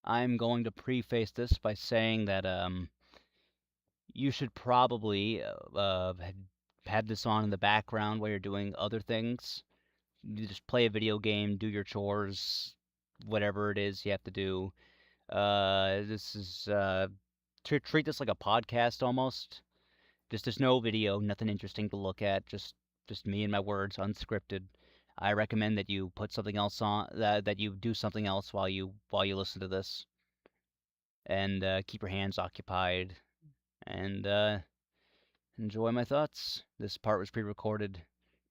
I'm going to preface this by saying that you should probably have this on in the background while you're doing other things. You just play a video game, do your chores, whatever it is you have to do. This is treat this like a podcast almost. Just there's no video, nothing interesting to look at. Just me and my words, unscripted. I recommend that you put something else on that you do something else while you listen to this, and keep your hands occupied and enjoy my thoughts. This part was pre-recorded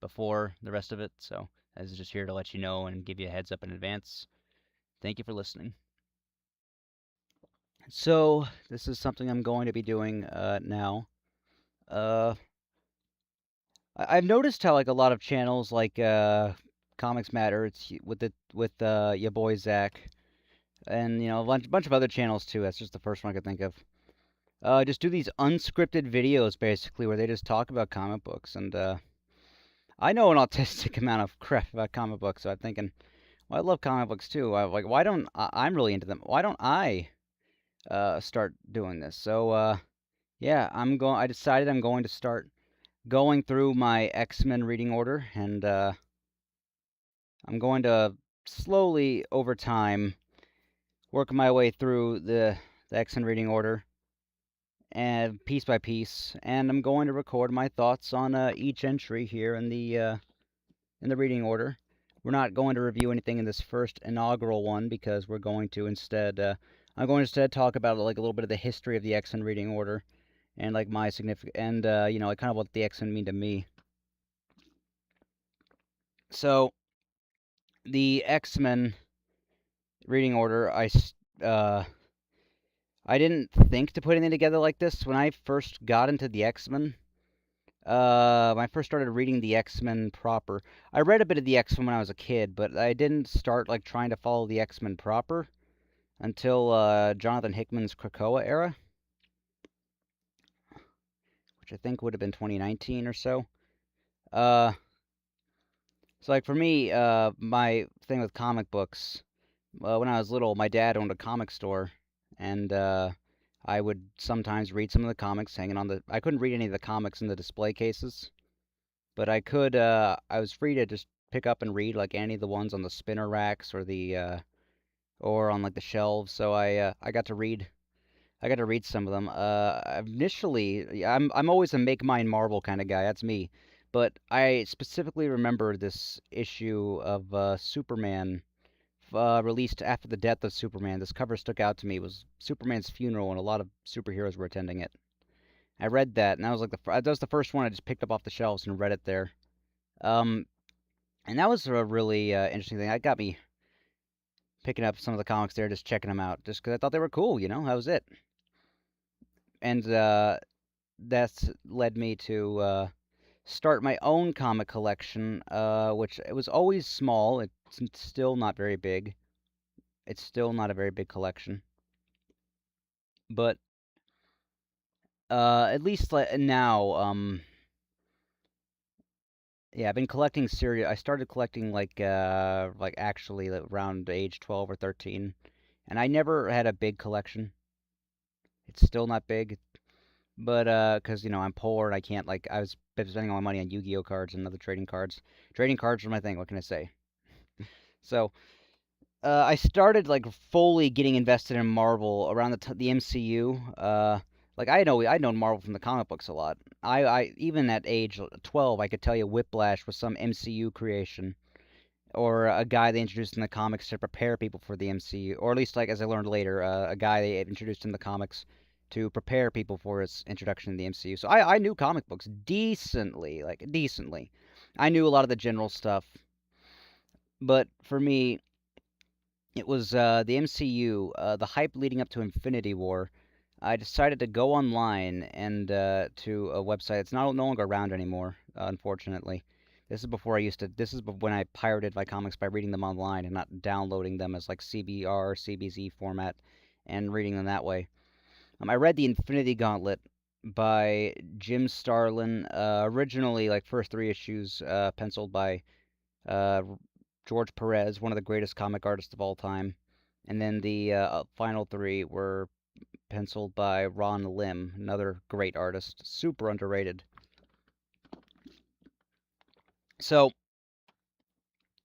before the rest of it, so I was just here to let you know and give you a heads up in advance. Thank you for listening. So this is something I'm going to be doing now. Uh, I've noticed how like a lot of channels like Comics Matter, with your boy Zach, and a bunch of other channels too. That's just the first one I could think of. Just do these unscripted videos basically where they just talk about comic books, and I know an autistic amount of crap about comic books, so I'm thinking, well, I love comic books too. Like, why don't I'm really into them? Why don't I start doing this? So yeah, I decided I'm going to start going through my X-Men reading order, and I'm going to slowly over time work my way through the X-Men reading order and piece by piece, and I'm going to record my thoughts on each entry here in the reading order. We're not going to review anything in this first inaugural one because we're going to instead I'm going to instead talk about like a little bit of the history of the X-Men reading order and like my significant and like kind of what the X-Men mean to me. So the X-Men reading order, I didn't think to put anything together like this when I first got into the X-Men. When I first started reading the X-Men proper, I read a bit of the X-Men when I was a kid, but I didn't start like trying to follow the X-Men proper until Jonathan Hickman's Krakoa era, which I think would have been 2019 or so. Uh, so like for me, my thing with comic books, when I was little, my dad owned a comic store, and I would sometimes read some of the comics hanging on the. I couldn't read any of the comics in the display cases, but I could. I was free to just pick up and read like any of the ones on the spinner racks or the or on like the shelves. So I got to read. I got to read some of them. Initially, yeah, I'm always a make mine Marvel kind of guy. That's me. But I specifically remember this issue of Superman released after the death of Superman. This cover stuck out to me. It was Superman's funeral, and a lot of superheroes were attending it. I read that, and that was like that was the first one I just picked up off the shelves and read it there. Um, and that was a really interesting thing. That got me picking up some of the comics there, just checking them out, just because I thought they were cool. That was it. And that's led me to start my own comic collection, which it was always small. It's still not very big. It's still not a very big collection, but at least like now, yeah, I've been collecting serious. I started collecting like actually like, around age 12 or 13, and I never had a big collection. It's still not big, but 'cause I'm poor and I can't like I was been spending all my money on Yu-Gi-Oh cards and other trading cards. Trading cards are my thing. What can I say? So I started like fully getting invested in Marvel around the MCU. Like I'd known Marvel from the comic books a lot. I even at age 12, I could tell you Whiplash was some MCU creation or a guy they introduced in the comics to prepare people for the MCU, or at least like as I learned later, a guy they had introduced in the comics to prepare people for its introduction in the MCU. So I knew comic books decently, like decently. I knew a lot of the general stuff, but for me, it was the MCU, the hype leading up to Infinity War. I decided to go online and to a website. It's no longer around anymore, unfortunately. This is before I used to. This is when I pirated my comics by reading them online and not downloading them as like CBR, CBZ format, and reading them that way. I read the Infinity Gauntlet by Jim Starlin. Originally, like first three issues, penciled by uh, George Perez, one of the greatest comic artists of all time. And then the final three were penciled by Ron Lim, another great artist, super underrated. So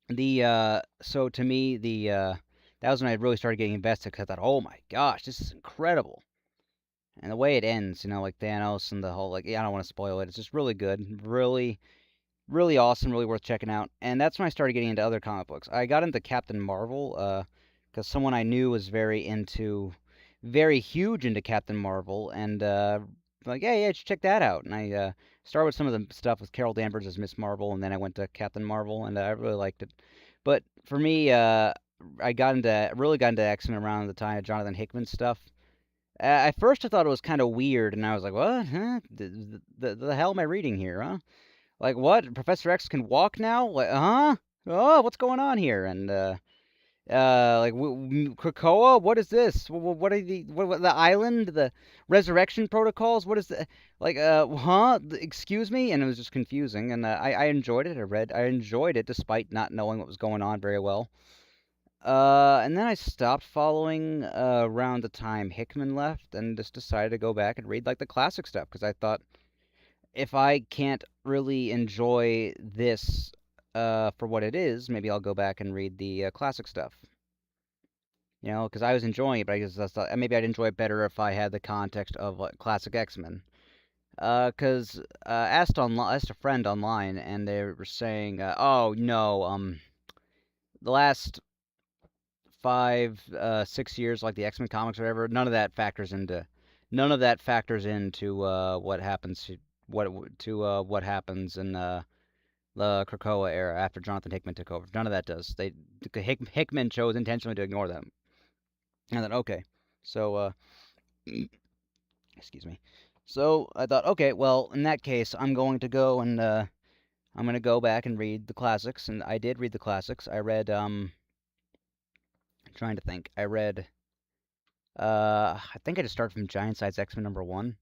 so to me that was when I really started getting invested because I thought, oh my gosh, this is incredible. And the way it ends, like Thanos and the whole yeah, I don't want to spoil it. It's just really good, really, really awesome, really worth checking out. And that's when I started getting into other comic books. I got into Captain Marvel, because someone I knew was very huge into Captain Marvel, and like, yeah, yeah, check that out. And I started with some of the stuff with Carol Danvers as Miss Marvel, and then I went to Captain Marvel, and I really liked it. But for me, I really got into X-Men around the time of Jonathan Hickman stuff. At first, I thought it was kind of weird, and I was like, "What? Huh? The hell am I reading here? Huh? Like what? Professor X can walk now? Like, huh? Oh, what's going on here?" And like Krakoa, what is this? What are the island, the resurrection protocols? What is the like? Huh? Excuse me? And it was just confusing, and I enjoyed it. I enjoyed it despite not knowing what was going on very well. And then I stopped following around the time Hickman left, and just decided to go back and read like the classic stuff because I thought if I can't really enjoy this for what it is, maybe I'll go back and read the classic stuff. Because I was enjoying it, but I just thought maybe I'd enjoy it better if I had the context of classic X-Men. Because asked a friend online, and they were saying, "Oh no, the last 5, 6 years, like the X-Men comics or whatever, none of that factors into what happens in the Krakoa era after Jonathan Hickman took over. None of that does. Hickman chose intentionally to ignore them. And then okay, so excuse me. So I thought, okay, well, in that case, I'm going to go back and read the classics, and I did read the classics. I read trying to think. I think I just started from Giant Size X-Men #1,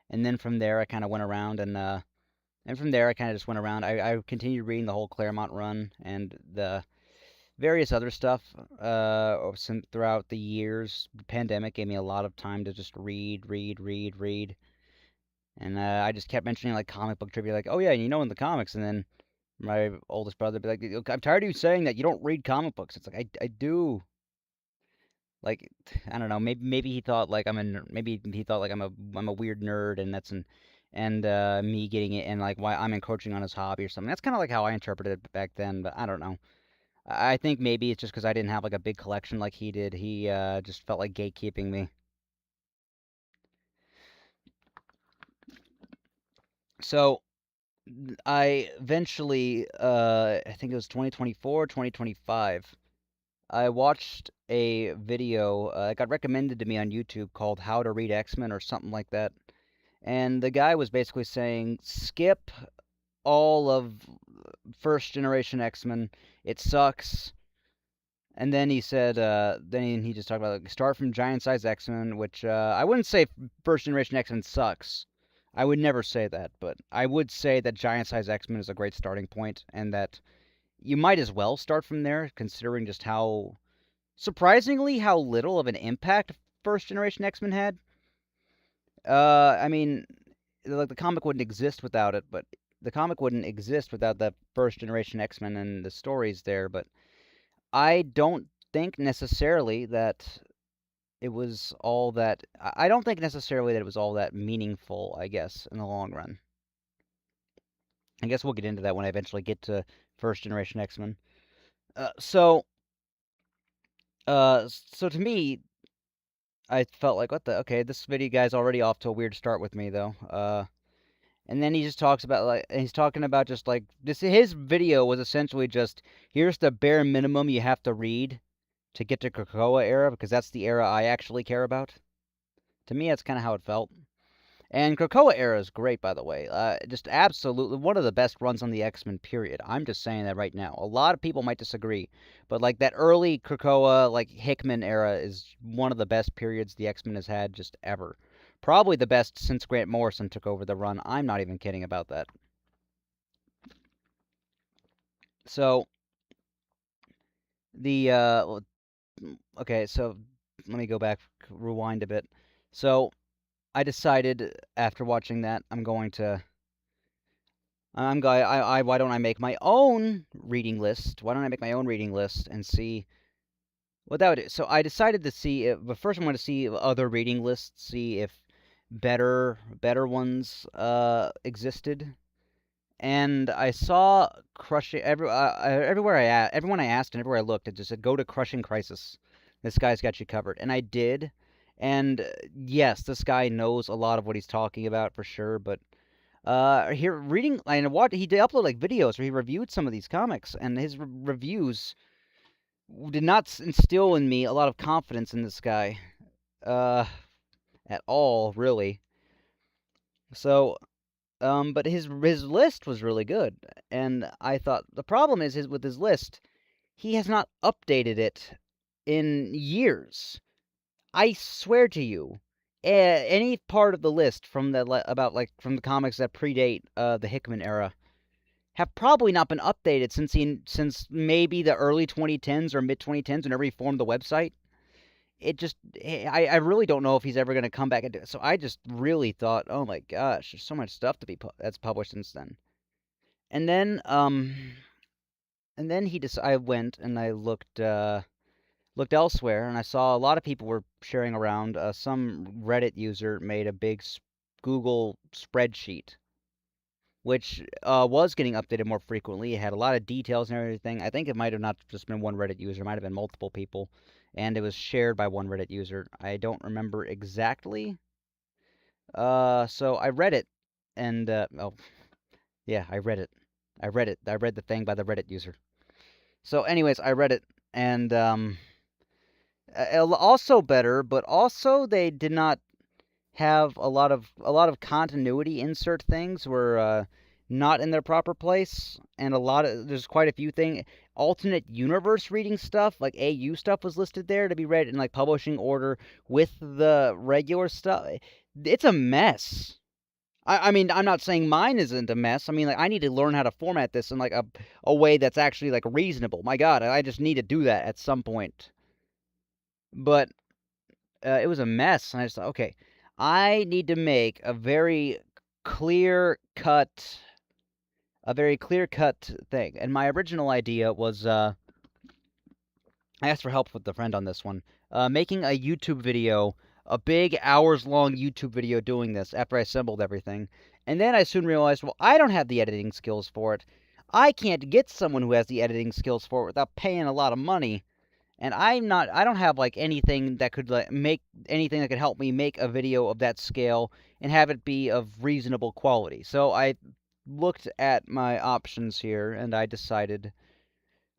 and then from there I kind of went around and from there I kind of just went around. I continued reading the whole Claremont run and the various other stuff throughout the years. The pandemic gave me a lot of time to just read. And I just kept mentioning like comic book trivia, like, oh yeah, in the comics. And then my oldest brother would be like, "Look, I'm tired of you saying that you don't read comic books." It's like I do. Like I don't know. Maybe he thought like maybe he thought like I'm a weird nerd, and me getting it and like why I'm encroaching on his hobby or something. That's kind of like how I interpreted it back then. But I don't know. I think maybe it's just because I didn't have like a big collection like he did. He just felt like gatekeeping me. So I eventually, I think it was 2024, 2025. I watched a video. It got recommended to me on YouTube called "How to Read X-Men" or something like that. And the guy was basically saying, skip all of first generation X-Men. It sucks. And then he said, then he just talked about like, start from Giant Size X-Men, which I wouldn't say first generation X-Men sucks. I would never say that, but I would say that Giant Size X-Men is a great starting point, and that you might as well start from there, considering just surprisingly, how little of an impact first generation X-Men had. I mean, like the comic wouldn't exist without it, but the comic wouldn't exist without the first generation X-Men and the stories there, but I don't think necessarily that I don't think necessarily that it was all that meaningful, I guess, in the long run. I guess we'll get into that when I eventually get to first generation X-Men. So so to me, I felt like what the okay, this video guy's already off to a weird start with me though. And then he just talks about he's talking about just like this his video was essentially just here's the bare minimum you have to read to get to Krakoa era because that's the era I actually care about. To me, that's kind of how it felt. And Krakoa era is great, by the way. Just absolutely one of the best runs on the X-Men. Period. I'm just saying that right now. A lot of people might disagree, but like that early Krakoa, like Hickman era, is one of the best periods the X-Men has had just ever. Probably the best since Grant Morrison took over the run. I'm not even kidding about that. So the okay, so let me go back, rewind a bit. So I decided after watching that, why don't I make my own reading list? Why don't I make my own reading list and see what that would do? So I decided to see if, but first I want to see other reading lists, see if better ones existed. And I saw crushing everyone I asked and everywhere I looked, it just said go to Crushing Crisis. This guy's got you covered, and I did. And yes, this guy knows a lot of what he's talking about for sure. But here reading and what he did upload like videos where he reviewed some of these comics, and his reviews did not instill in me a lot of confidence in this guy, uh, at all, really. So but his list was really good, and I thought the problem is with his list, he has not updated it in years. I swear to you, any part of the list from about like from the comics that predate the Hickman era have probably not been updated since maybe the early 2010s or mid 2010s whenever he formed the website. It just I really don't know if he's ever going to come back and do it. So I just really thought, oh my gosh, there's so much stuff to be that's published since then. And then I went and I looked elsewhere, and I saw a lot of people were sharing around. Some Reddit user made a big Google spreadsheet, which was getting updated more frequently. It had a lot of details and everything. I think it might have not just been one Reddit user; it might have been multiple people, and it was shared by one Reddit user. I don't remember exactly. So I read it, and oh yeah, I read it. I read it. I read the thing by the Reddit user. So, anyways, I read it, and also better, but also they did not have a lot of continuity. Insert things were not in their proper place, and there's quite a few things. Alternate universe reading stuff, like AU stuff, was listed there to be read in like publishing order with the regular stuff. It's a mess. I mean, I'm not saying mine isn't a mess. I mean, like, I need to learn how to format this in like a way that's actually like reasonable. My God, I just need to do that at some point. But it was a mess, and I just thought, okay, I need to make clear cut, a very clear cut thing. And my original idea was, I asked for help with a friend on this one, making a YouTube video, a big hours long YouTube video doing this after I assembled everything. And then I soon realized, well, I don't have the editing skills for it. I can't get someone who has the editing skills for it without paying a lot of money. And I don't have like anything that could like, make anything that could help me make a video of that scale and have it be of reasonable quality. So I looked at my options here and I decided,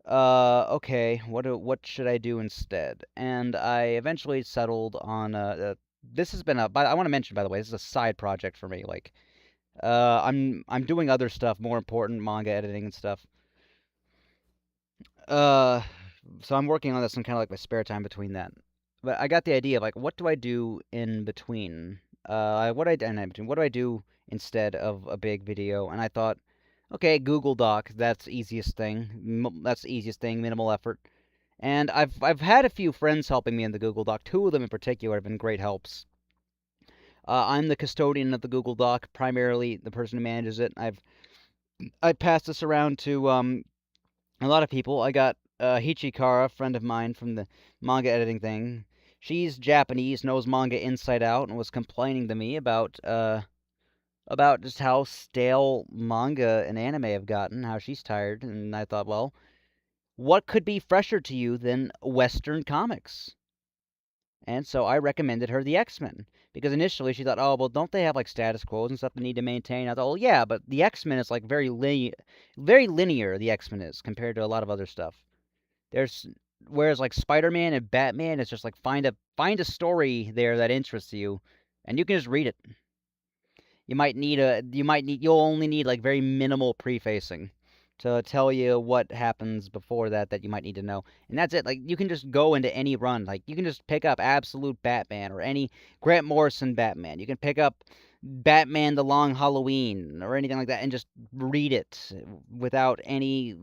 okay, what should I do instead? And I eventually settled on this has been I want to mention, by the way, this is a side project for me. Like, I'm doing other stuff more important, manga editing and stuff. Uh, so I'm working on this in kind of like my spare time between that. But I got the idea of like, what do I do in between? What do I do instead of a big video? And I thought, okay, Google Doc, that's the easiest thing. That's the easiest thing, minimal effort. And I've had a few friends helping me in the Google Doc. Two of them in particular have been great helps. I'm the custodian of the Google Doc, primarily the person who manages it. I passed this around to a lot of people. I got Hichikara, a friend of mine from the manga editing thing. She's Japanese, knows manga inside out, and was complaining to me about just how stale manga and anime have gotten, how she's tired. And I thought, well, what could be fresher to you than Western comics? And so I recommended her the X-Men. Because initially she thought, oh, well, don't they have like status quos and stuff they need to maintain? I thought, well, yeah, but the X-Men is like very linear, the X-Men is, compared to a lot of other stuff. There's Whereas like Spider-Man and Batman, it's just like find a story there that interests you, and you can just read it. You'll only need like very minimal prefacing to tell you what happens before that you might need to know. And that's it. Like you can just go into any run. Like you can just pick up Absolute Batman or any Grant Morrison Batman. You can pick up Batman The Long Halloween or anything like that and just read it without any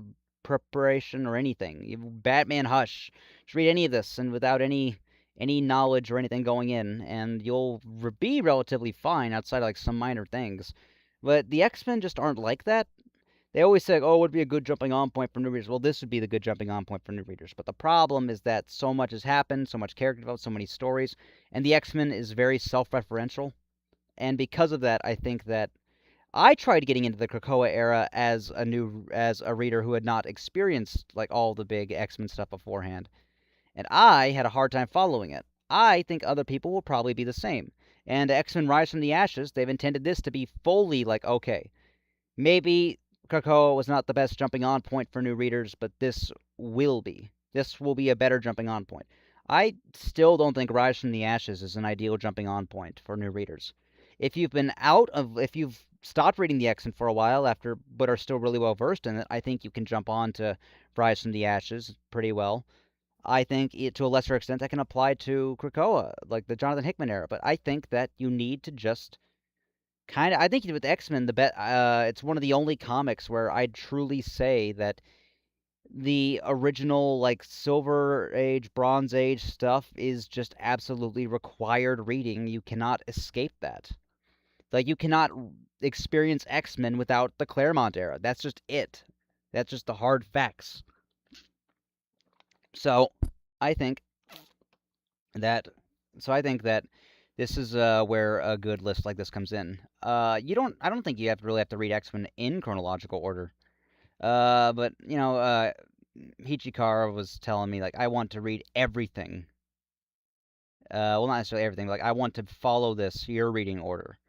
preparation or anything. Batman Hush. Just read any of this and without any knowledge or anything going in, and you'll be relatively fine outside of like some minor things. But the X-Men just aren't like that. They always say, "Oh, it would be a good jumping on point for new readers." Well, this would be the good jumping on point for new readers. But the problem is that so much has happened, so much character development, so many stories, and the X-Men is very self-referential. And because of that, I think that I tried getting into the Krakoa era as a reader who had not experienced like all the big X-Men stuff beforehand, and I had a hard time following it. I think other people will probably be the same. And X-Men Rise from the Ashes, they've intended this to be fully like, okay, maybe Krakoa was not the best jumping on point for new readers, but this will be. This will be a better jumping on point. I still don't think Rise from the Ashes is an ideal jumping on point for new readers. If you've stopped reading the X-Men for a while after, but are still really well versed in it, I think you can jump on to Rise from the Ashes pretty well. I think to a lesser extent that can apply to Krakoa, like the Jonathan Hickman era. But I think that you need to just kind of. I think with X Men, it's one of the only comics where I truly say that the original like Silver Age, Bronze Age stuff is just absolutely required reading. You cannot escape that. Like you cannot experience X Men without the Claremont era. That's just it. That's just the hard facts. So I think that I think that this is where a good list like this comes in. You don't I don't think you have to read X-Men in chronological order. But Hichikara was telling me like I want to read everything. Well, not necessarily everything. But, like I want to follow this your reading order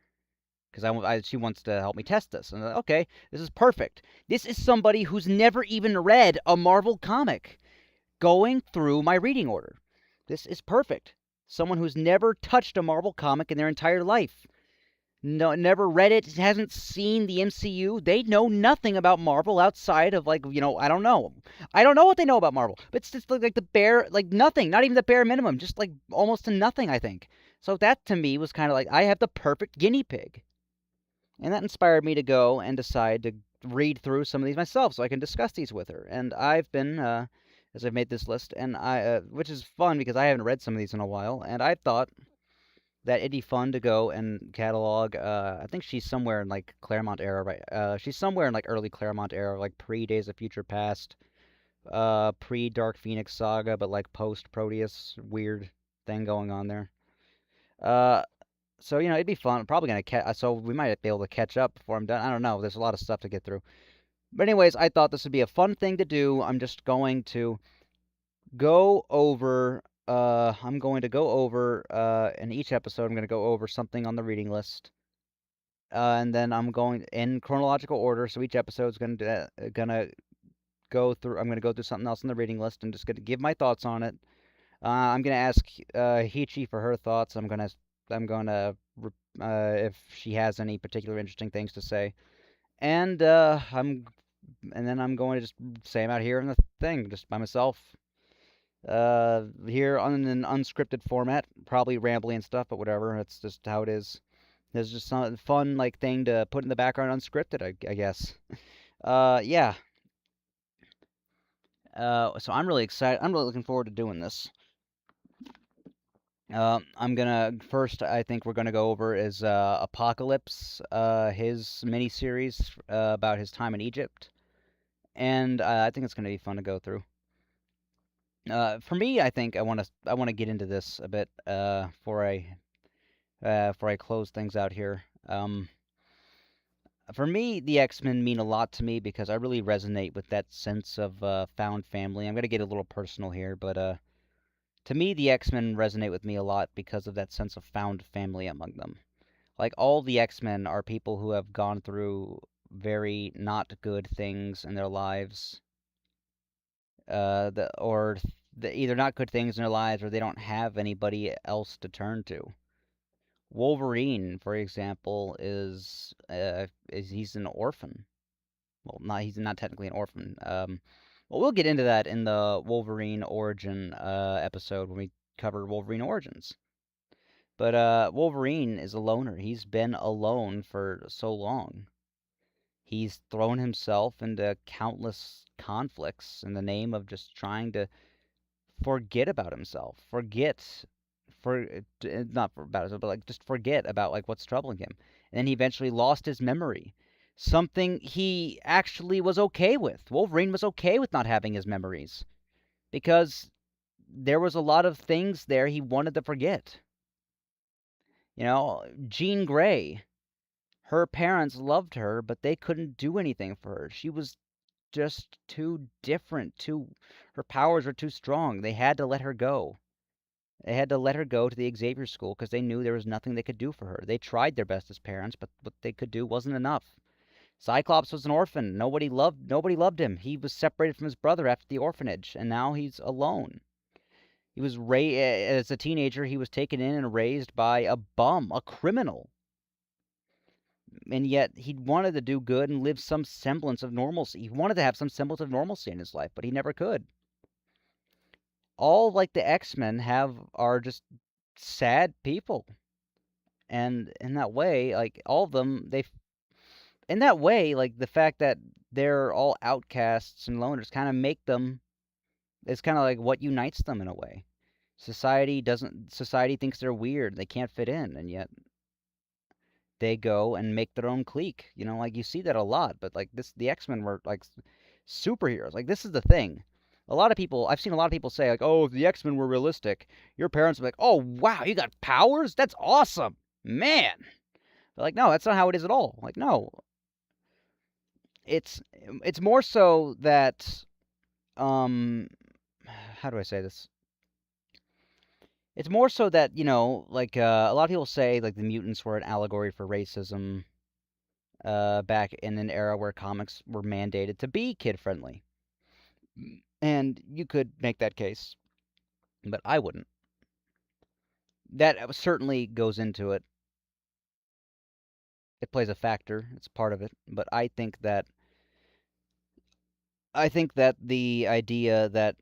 because she wants to help me test this. And I'm like, okay, this is perfect. This is somebody who's never even read a Marvel comic going through my reading order. This is perfect. Someone who's never touched a Marvel comic in their entire life. No, never read it, hasn't seen the MCU. They know nothing about Marvel outside of like, I don't know. I don't know what they know about Marvel. But it's just like the bare like nothing, not even the bare minimum, just like almost to nothing, I think. So that to me was kind of like I have the perfect guinea pig. And that inspired me to go and decide to read through some of these myself so I can discuss these with her. And I've been, as I've made this list, and which is fun because I haven't read some of these in a while, and I thought that it'd be fun to go and catalog. I think she's somewhere in like Claremont era, right? She's somewhere in like early Claremont era, like pre Days of Future Past, pre Dark Phoenix Saga, but like post Proteus, weird thing going on there. Uh, so it'd be fun. I'm probably gonna so we might be able to catch up before I'm done. I don't know. There's a lot of stuff to get through. But anyways, I thought this would be a fun thing to do. I'm just going to go over. I'm going to go over. In each episode, I'm going to go over something on the reading list. And then I'm going in chronological order. So each episode is gonna go through. I'm gonna go through something else on the reading list and just gonna give my thoughts on it. I'm gonna ask Hichi for her thoughts. I'm gonna if she has any particular interesting things to say, and then I'm going to just say them out here in the thing, just by myself. Here on an unscripted format, probably rambly and stuff, but whatever. That's just how it is. There's just some fun like thing to put in the background unscripted, I guess. Yeah. So I'm really excited. I'm really looking forward to doing this. I'm gonna first. I think we're gonna go over is Apocalypse, his miniseries about his time in Egypt, and I think it's gonna be fun to go through. For me, I think I want to get into this a bit before I close things out here. For me, the X-Men mean a lot to me because I really resonate with that sense of found family. I'm gonna get a little personal here, but to me, the X-Men resonate with me a lot because of that sense of found family among them. Like all the X-Men are people who have gone through very not good things in their lives, either not good things in their lives or they don't have anybody else to turn to. Wolverine, for example, is he's an orphan. Well, not he's not technically an orphan. Well, we'll get into that in the Wolverine origin episode when we cover Wolverine origins. But Wolverine is a loner. He's been alone for so long. He's thrown himself into countless conflicts in the name of just trying to forget about himself, forget for not for about himself, but like just forget about like what's troubling him. And then he eventually lost his memory, something he actually was okay with. Wolverine was okay with not having his memories because there was a lot of things there he wanted to forget. Jean Grey, her parents loved her, but they couldn't do anything for her. She was just too different, too her powers were too strong. They had to let her go. They had to let her go to the Xavier School because they knew there was nothing they could do for her. They tried their best as parents, but what they could do wasn't enough. Cyclops was an orphan. Nobody loved him. He was separated from his brother after the orphanage, and now he's alone. He was as a teenager, he was taken in and raised by a bum, a criminal. And yet he wanted to do good and live some semblance of normalcy. He wanted to have some semblance of normalcy in his life, but he never could. All like the X-Men have are just sad people. And in that way, like all of them, in that way, like the fact that they're all outcasts and loners kind of make them, it's kind of like what unites them in a way. Society thinks they're weird, they can't fit in, and yet they go and make their own clique. Like you see that a lot, but like the X-Men were like superheroes. Like this is the thing. I've seen a lot of people say like, "Oh, if the X-Men were realistic, your parents would be like, "Oh, wow, you got powers? That's awesome." Man. They're like, "No, that's not how it is at all." Like, "No, it's it's more so that um how do I say this? It's more so that, like a lot of people say like the mutants were an allegory for racism back in an era where comics were mandated to be kid friendly. And you could make that case, but I wouldn't. That certainly goes into it. It plays a factor. It's part of it, but I think that the idea that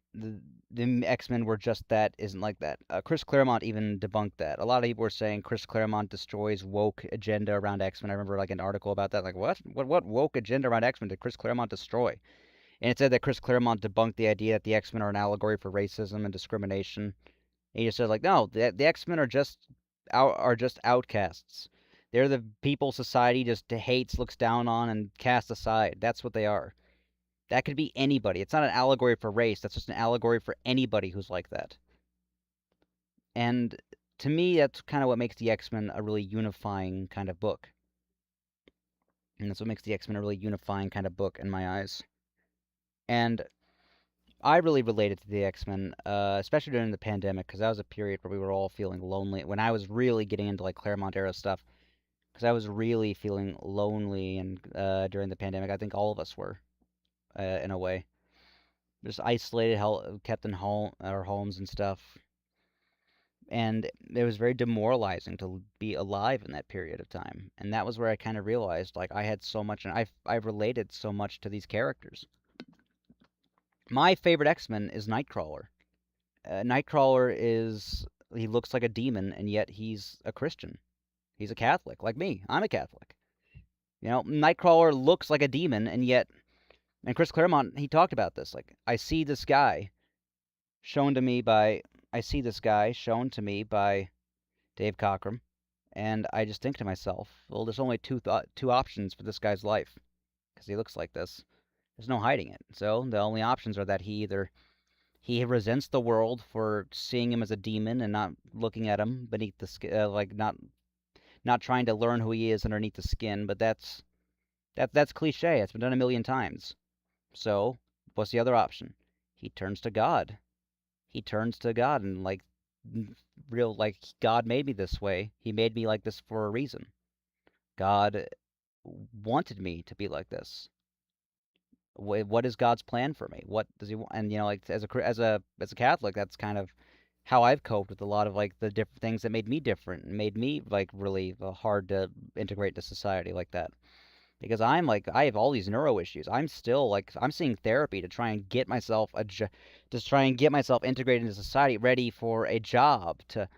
the X-Men were just that isn't like that. Chris Claremont even debunked that. A lot of people were saying Chris Claremont destroys woke agenda around X-Men. I remember like an article about that. Like, what? What woke agenda around X-Men did Chris Claremont destroy? And it said that Chris Claremont debunked the idea that the X-Men are an allegory for racism and discrimination. And he just said like, no, the X-Men are just outcasts. They're the people society just hates, looks down on, and casts aside. That's what they are. That could be anybody. It's not an allegory for race. That's just an allegory for anybody who's like that. And to me, that's kind of what makes the X-Men a really unifying kind of book. And that's what makes the X-Men a really unifying kind of book in my eyes. And I really related to the X-Men, especially during the pandemic, because that was a period where we were all feeling lonely. When I was really getting into like Claremont era stuff, because I was really feeling lonely, and during the pandemic, I think all of us were, in a way. Just isolated, kept in our homes and stuff, and it was very demoralizing to be alive in that period of time. And that was where I kind of realized like I had so much, and I've related so much to these characters. My favorite X-Men is Nightcrawler. Nightcrawler he looks like a demon, and yet he's a Christian. He's a Catholic, like me. I'm a Catholic. Nightcrawler looks like a demon, and Chris Claremont, he talked about this. Like, shown to me by, I see this guy shown to me by Dave Cockrum, and I just think to myself, well, there's only two options for this guy's life, because he looks like this. There's no hiding it. So the only options are that he resents the world for seeing him as a demon and not looking at him beneath the skin, like not trying to learn who he is underneath the skin. But that's cliche. It's been done a million times. So what's the other option? He turns to God. He turns to God and like real like God made me this way. He made me like this for a reason. God wanted me to be like this. What is God's plan for me? What does He want? And like as a Catholic, that's kind of how I've coped with a lot of like the different things that made me different and made me like really hard to integrate into society like that. Because I have all these neuro issues. I'm still like I'm seeing therapy to try and get myself integrated into society, ready for a job, to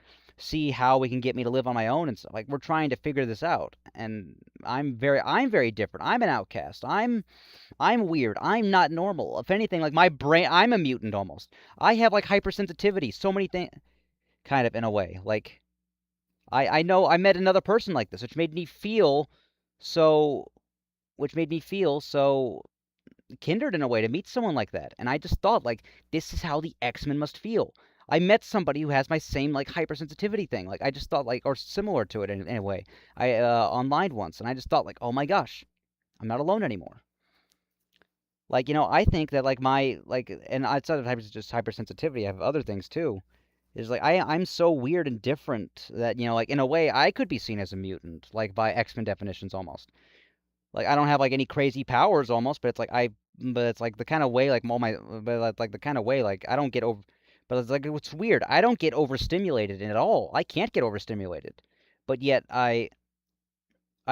see how we can get me to live on my own and stuff. Like we're trying to figure this out. And I'm very different. I'm an outcast. I'm weird. I'm not normal. If anything, like my brain, I'm a mutant almost. I have like hypersensitivity. So many things, kind of in a way. Like I know I met another person like this, so, which made me feel so kindred in a way to meet someone like that. And I just thought like this is how the X-Men must feel. I met somebody who has my same like hypersensitivity thing. Like I just thought like or similar to it in a way. I online once and I just thought like, "Oh my gosh, I'm not alone anymore." Like, I think that like my like and outside of just hypersensitivity, I have other things too. Is like I'm so weird and different that, like in a way I could be seen as a mutant, like by X-Men definitions almost. Like I don't have like any crazy powers almost, but it's like the kind of way like all my, but like the kind of way like I don't get over, but it's like what's weird. I don't get overstimulated at all. I can't get overstimulated, but yet I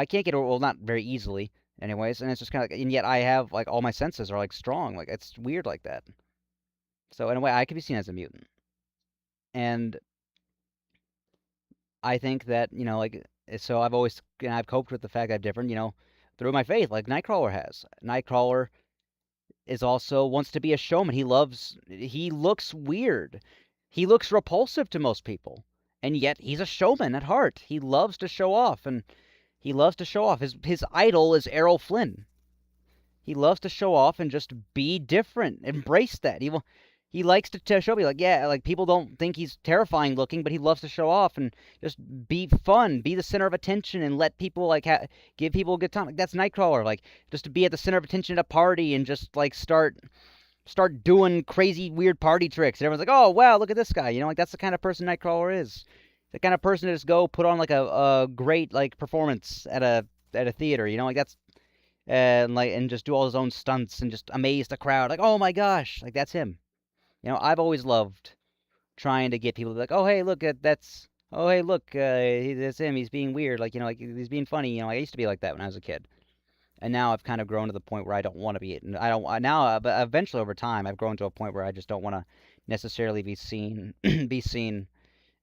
can't get over, well, not very easily, anyways. And it's just kind of, and yet I have like all my senses are like strong. Like it's weird like that. So in a way, I could be seen as a mutant, and I think that so I've coped with the fact that I'm different, through my faith, like Nightcrawler has. Nightcrawler is also wants to be a showman. He looks weird. He looks repulsive to most people. And yet he's a showman at heart. He loves to show off and he loves to show off. His idol is Errol Flynn. He loves to show off and just be different. Embrace that. He likes to show me like, yeah, like people don't think he's terrifying looking, but he loves to show off and just be fun, be the center of attention, and let people like give people a good time. Like that's Nightcrawler. Like just to be at the center of attention at a party and just like start doing crazy weird party tricks. And everyone's like, oh wow, look at this guy. Like that's the kind of person Nightcrawler is. The kind of person to just go put on like a great like performance at a theater. Like that's and just do all his own stunts and just amaze the crowd. Like, oh my gosh, like that's him. I've always loved trying to get people to be like, oh hey, look, oh hey, look, that's him. He's being weird. Like like he's being funny. I used to be like that when I was a kid, and now I've kind of grown to the point where I don't want to be it. And I don't now, but eventually over time, I've grown to a point where I just don't want to necessarily be seen be seen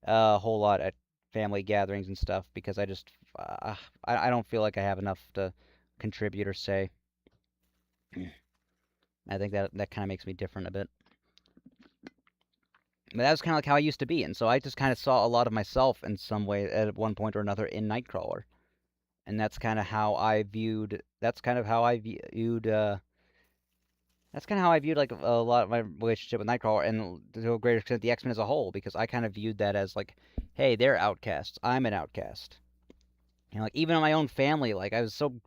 a whole lot at family gatherings and stuff because I don't feel like I have enough to contribute or say. I think that kind of makes me different a bit. But that was kind of like how I used to be, and so I just kind of saw a lot of myself in some way at one point or another in Nightcrawler, and that's kind of how I viewed. That's kind of how I viewed like a lot of my relationship with Nightcrawler, and to a greater extent the X Men as a whole, because I kind of viewed that as like, hey, they're outcasts. I'm an outcast. Like even in my own family, like I'm so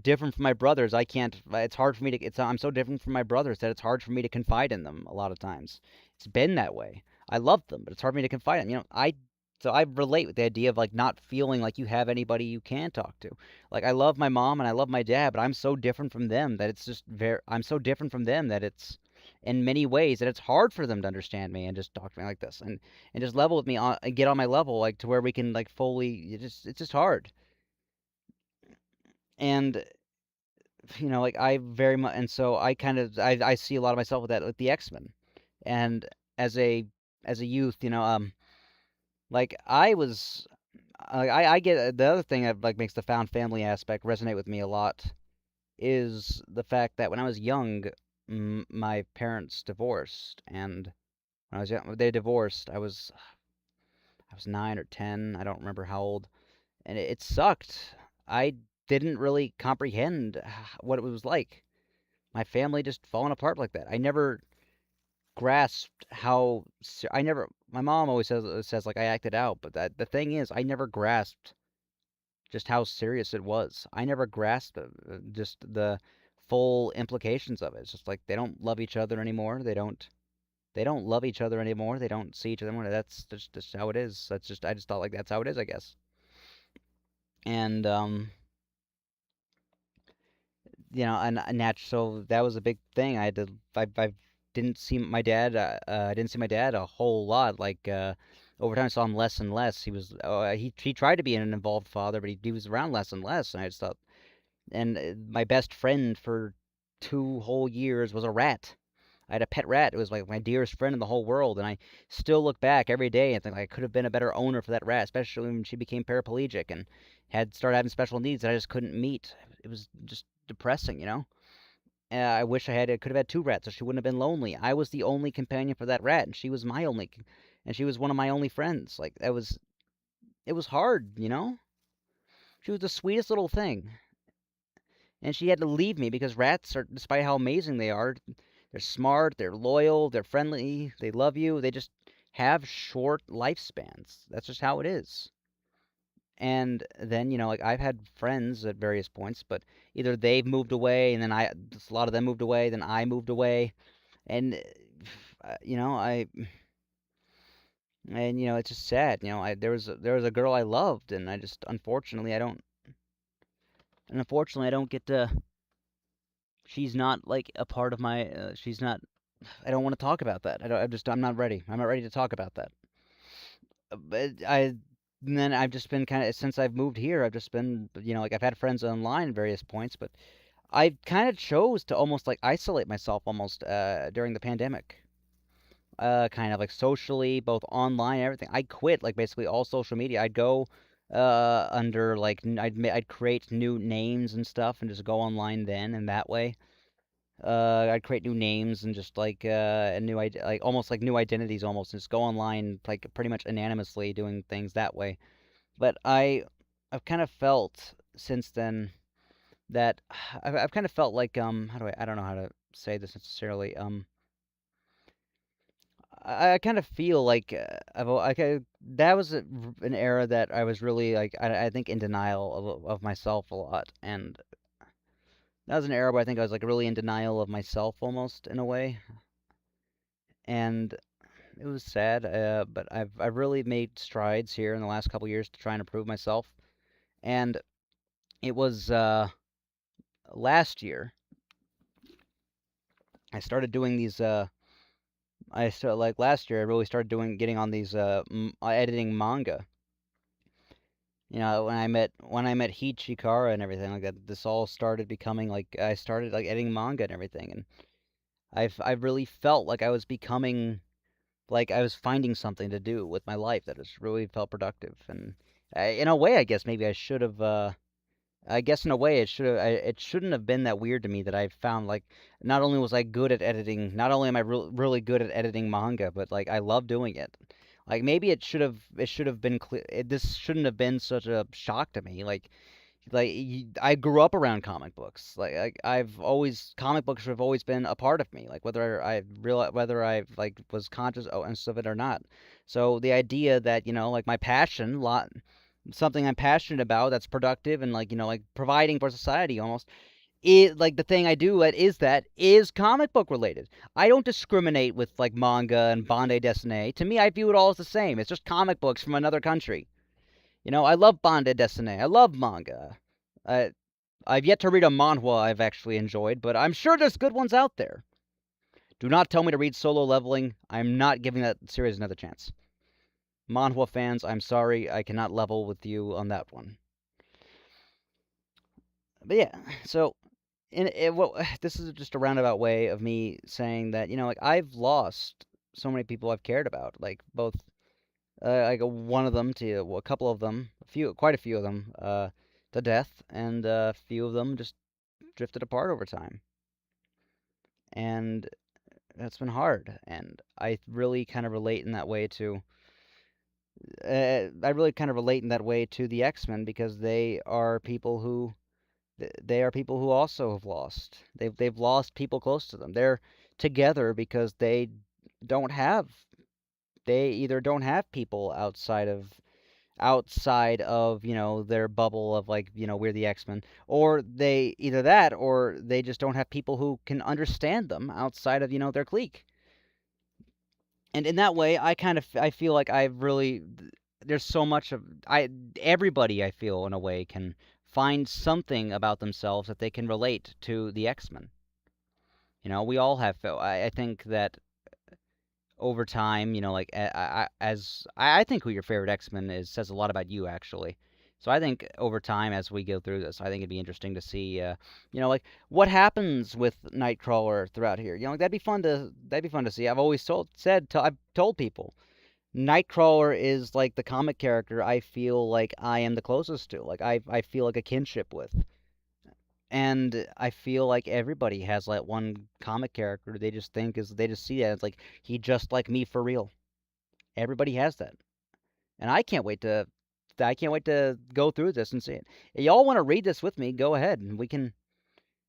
different from my brothers. I can't. It's hard for me to. I'm so different from my brothers that it's hard for me to confide in them a lot of times. It's been that way. I love them, but it's hard for me to confide in them. So I relate with the idea of like not feeling like you have anybody you can talk to. Like I love my mom and I love my dad, but I'm so different from them that it's just very. I'm so different from them that it's in many ways that it's hard for them to understand me and just talk to me like this and just level with me on and get on my level like to where we can like fully. It's just hard and like I very much, and so I kind of I see a lot of myself with that with the X-Men, and as a as a youth, like I was, I get the other thing that like makes the found family aspect resonate with me a lot is the fact that when I was young, my parents divorced, and when I was young, they divorced. I was 9 or 10. I don't remember how old, and it sucked. I didn't really comprehend what it was like. My family just falling apart like that. I never grasped how I never. My mom always says like I acted out, but that the thing is, I never grasped just how serious it was. I never grasped just the full implications of it. It's just like they don't love each other anymore. They don't love each other anymore. They don't see each other anymore. That's just how it is. I just thought like that's how it is, I guess. And and so that was a big thing. I didn't see my dad. I didn't see my dad a whole lot. Like over time, I saw him less and less. He tried to be an involved father, but he was around less and less. And I just thought, and my best friend for 2 whole years was a rat. I had a pet rat. It was like my dearest friend in the whole world, and I still look back every day and think like, I could have been a better owner for that rat, especially when she became paraplegic and had started having special needs that I just couldn't meet. It was just depressing, you know. I wish I could have had two rats, so she wouldn't have been lonely. I was the only companion for that rat, and she was my only, and she was one of my only friends. Like it was hard, you know. She was the sweetest little thing, and she had to leave me because rats are, despite how amazing they are, they're smart, they're loyal, they're friendly, they love you. They just have short lifespans. That's just how it is. And then, like I've had friends at various points, but either they've moved away and then a lot of them moved away, then I moved away, and you know, it's just sad. There was a girl I loved, and I just unfortunately I don't get to. She's not like a part of my. She's not. I don't want to talk about that. I don't. I'm not ready. I'm not ready to talk about that. But and then I've just been kind of since I've moved here. I've just been, like I've had friends online at various points, but I kind of chose to almost like isolate myself almost during the pandemic. Kind of like socially, both online and everything. I quit like basically all social media. I'd go under like I'd create new names and stuff and just go online then and that way. I'd create new names and just like a like almost like new identities almost and just go online like pretty much anonymously doing things that way. But I've kind of felt since then that I've kind of felt like how do I don't know how to say this necessarily. I kind of feel like that was an era that I was really like I think in denial of myself a lot, and that was an era where I think I was like really in denial of myself almost in a way, and it was sad. But I've really made strides here in the last couple years to try and improve myself, and it was last year I started doing these. I started like last year I really started doing getting on these editing manga. When I met Heat Chikara and everything like that, this all started becoming like I started like editing manga and everything, and I've really felt like I was becoming like I was finding something to do with my life that has really felt productive. And in a way, I guess maybe I should have. I guess in a way, it shouldn't have been that weird to me that I found like not only was I good at editing, not only am I really good at editing manga, but like I love doing it. Like maybe it should have been clear. This shouldn't have been such a shock to me. I grew up around comic books. I've always comic books have always been a part of me. Like whether I like was conscious of it or not. So the idea that like my passion, lot something I'm passionate about that's productive and like like providing for society almost is like the thing I do that is comic book related. I don't discriminate with like manga and bande dessinée. To me, I view it all as the same. It's just comic books from another country. I love bande dessinée. I love manga. I I've yet to read a manhwa I've actually enjoyed, but I'm sure there's good ones out there. Do not tell me to read Solo Leveling. I'm not giving that series another chance. Manhwa fans, I'm sorry, I cannot level with you on that one. But yeah, so well, this is just a roundabout way of me saying that like I've lost so many people I've cared about, like both like one of them to well, a couple of them, quite a few of them, to death, and a few of them just drifted apart over time, and that's been hard. And I really kind of relate in that way to. I really kind of relate in that way to the X-Men because they are people who also have lost. They've lost people close to them. They're together because don't have they either don't have people outside of their bubble of like we're the X-Men, or they either that or they just don't have people who can understand them outside of their clique. And in that way, I feel like I've really there's so much of I everybody I feel in a way can find something about themselves that they can relate to the X-Men. We all have I think that over time, like as I think who your favorite X-Men is says a lot about you actually. So I think over time, as we go through this, I think it'd be interesting to see, like what happens with Nightcrawler throughout here. Like that'd be fun to see. I've told people Nightcrawler is like the comic character I feel like I am the closest to. Like I feel like a kinship with. And I feel like everybody has like one comic character they just see that it's like he just like me for real. Everybody has that. And I can't wait to go through this and see it. If y'all want to read this with me, go ahead and we can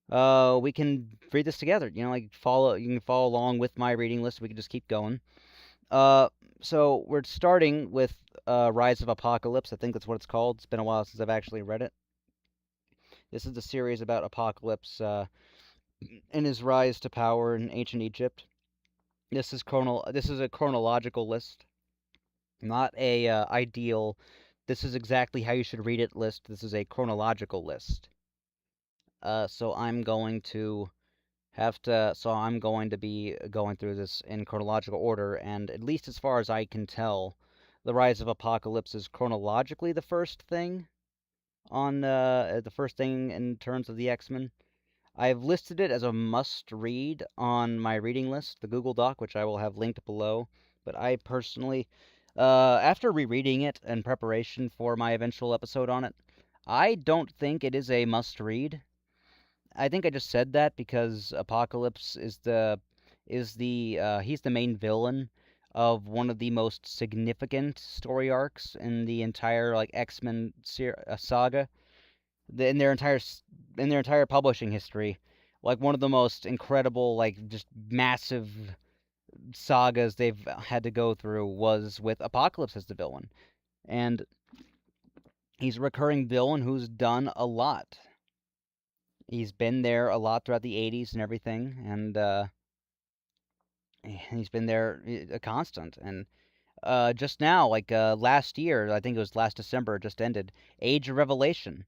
read this together. You can follow along with my reading list. We can just keep going. Uh so we're starting with Rise of Apocalypse. I think that's what it's called. It's been a while since I've actually read it. This is the series about Apocalypse and his rise to power in ancient Egypt. This is a chronological list, not a ideal. This is exactly how you should read it list. This is a chronological list. So I'm going to be going through this in chronological order, and at least as far as I can tell, the Rise of Apocalypse is chronologically the first thing in terms of the X-Men. I've listed it as a must read on my reading list, the Google Doc, which I will have linked below. But I personally, after rereading it in preparation for my eventual episode on it, I don't think it is a must read. I think I just said that because Apocalypse he's the main villain of one of the most significant story arcs in the entire like X-Men saga in their entire publishing history, like one of the most incredible, like just massive sagas they've had to go through was with Apocalypse as the villain, and he's a recurring villain who's done a lot. He's been there a lot throughout the '80s and everything, and he's been there a constant. And just now, like last year, I think it was last December, it just ended. Age of Revelation,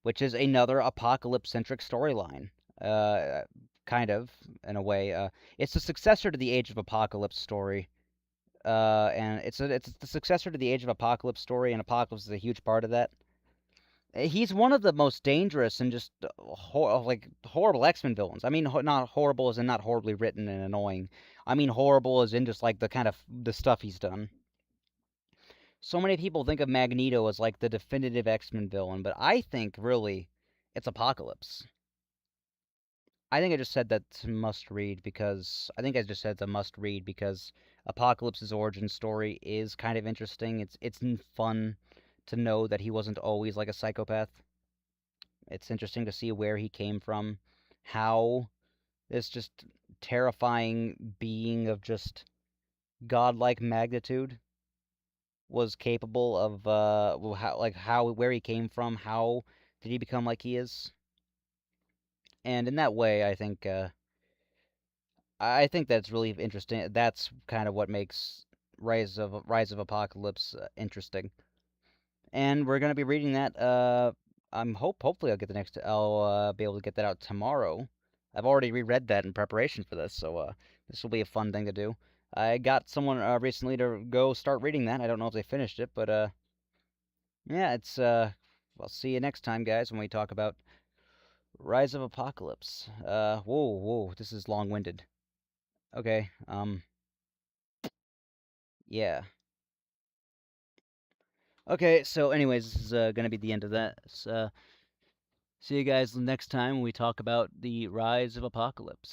which is another apocalypse-centric storyline. Uh, kind of, in a way. It's the successor to the Age of Apocalypse story. And it's the successor to the Age of Apocalypse story, and Apocalypse is a huge part of that. He's one of the most dangerous and just horrible X-Men villains. I mean, not horrible as in not horribly written and annoying. I mean horrible as in just like the stuff he's done. So many people think of Magneto as like the definitive X-Men villain, but I think really it's Apocalypse. I think I just said that's a must read because I think I just said it's a must read because Apocalypse's origin story is kind of interesting. It's fun to know that he wasn't always like a psychopath. It's interesting to see where he came from, how this just terrifying being of just godlike magnitude was capable of how where he came from, how did he become like he is? And in that way, I think that's really interesting. That's kind of what makes Rise of Apocalypse interesting. And we're gonna be reading that. Hopefully I'll be able to get that out tomorrow. I've already reread that in preparation for this, so this will be a fun thing to do. I got someone recently to go start reading that. I don't know if they finished it, but yeah, it's I'll see you next time, guys, when we talk about Rise of Apocalypse. Whoa, this is long-winded. Okay, yeah. Okay, so anyways, this is gonna be the end of that. So, see you guys next time when we talk about the Rise of Apocalypse.